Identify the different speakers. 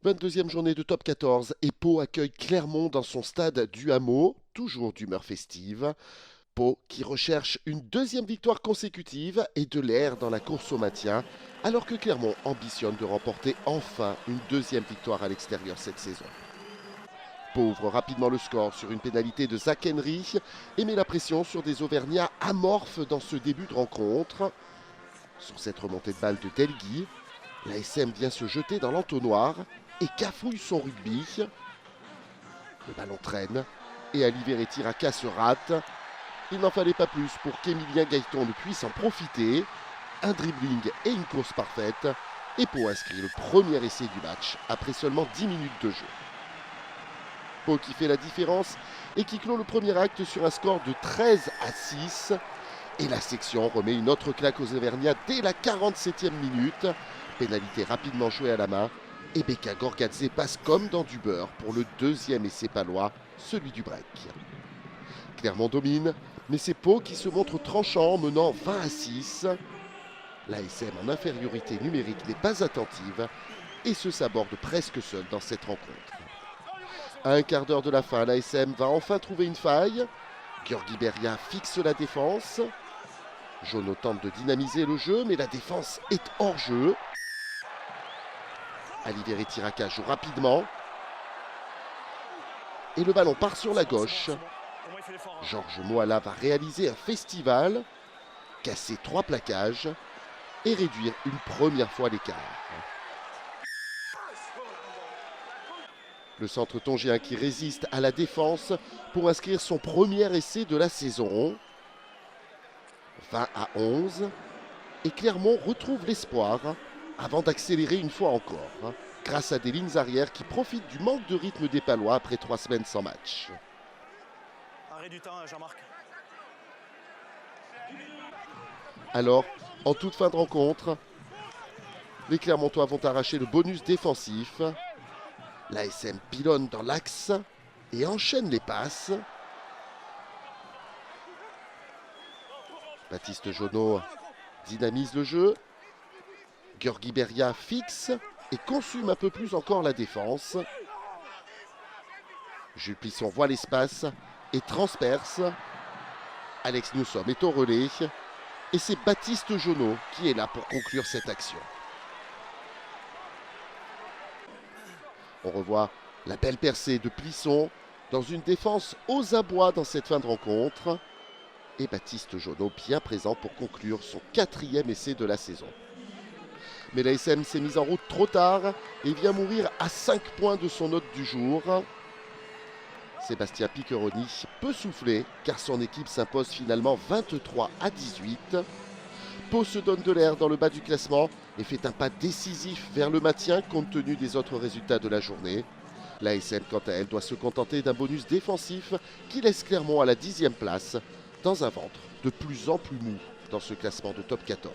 Speaker 1: 22e journée de top 14 et Pau accueille Clermont dans son stade du Hameau, toujours d'humeur festive. Pau qui recherche une deuxième victoire consécutive et de l'air dans la course au maintien, alors que Clermont ambitionne de remporter enfin une deuxième victoire à l'extérieur cette saison. Pau ouvre rapidement le score sur une pénalité de Zach Henry et met la pression sur des Auvergnats amorphes dans ce début de rencontre. Sur cette remontée de balle de Delgui, l'ASM vient se jeter dans l'entonnoir et cafouille son rugby. Le ballon traîne et Alivieri Tiraka se rate. Il n'en fallait pas plus pour qu'Emilien Gaëton ne puisse en profiter. Un dribbling et une course parfaite. Et Pau inscrit le premier essai du match après seulement 10 minutes de jeu. Pau qui fait la différence et qui clôt le premier acte sur un score de 13-6. Et la section remet une autre claque aux Auvergnats dès la 47e minute. Pénalité rapidement jouée à la main. Et Beka Gorgadze passe comme dans du beurre pour le deuxième essai palois, celui du break. Clermont domine, mais c'est Pau qui se montre tranchant, menant 20-6. L'ASM en infériorité numérique n'est pas attentive et se saborde presque seul dans cette rencontre. À un quart d'heure de la fin, l'ASM va enfin trouver une faille. György Beria fixe la défense. Jono tente de dynamiser le jeu, mais la défense est hors jeu. Alivieri Tiraka joue rapidement. Et le ballon part sur la gauche. Georges Moala va réaliser un festival, casser 3 plaquages et réduire une première fois l'écart. Le centre tongien qui résiste à la défense pour inscrire son premier essai de la saison. 20-11. Et Clermont retrouve l'espoir avant d'accélérer une fois encore, grâce à des lignes arrières qui profitent du manque de rythme des Palois après 3 semaines sans match.
Speaker 2: Arrêt du temps, Jean-Marc.
Speaker 1: Alors, en toute fin de rencontre, les Clermontois vont arracher le bonus défensif. L'ASM pilonne dans l'axe et enchaîne les passes. Baptiste Jono dynamise le jeu. György Beria fixe et consume un peu plus encore la défense. Jules Plisson voit l'espace et transperce. Alex Newsom est au relais. Et c'est Baptiste Jono qui est là pour conclure cette action. On revoit la belle percée de Plisson dans une défense aux abois dans cette fin de rencontre. Et Baptiste Jono bien présent pour conclure son 4e essai de la saison. Mais l'ASM s'est mise en route trop tard et vient mourir à 5 points de son hôte du jour. Sébastien Piccheroni peut souffler car son équipe s'impose finalement 23-18. Pau se donne de l'air dans le bas du classement et fait un pas décisif vers le maintien compte tenu des autres résultats de la journée. L'ASM, quant à elle, doit se contenter d'un bonus défensif qui laisse Clermont à la 10e place dans un ventre de plus en plus mou dans ce classement de top 14.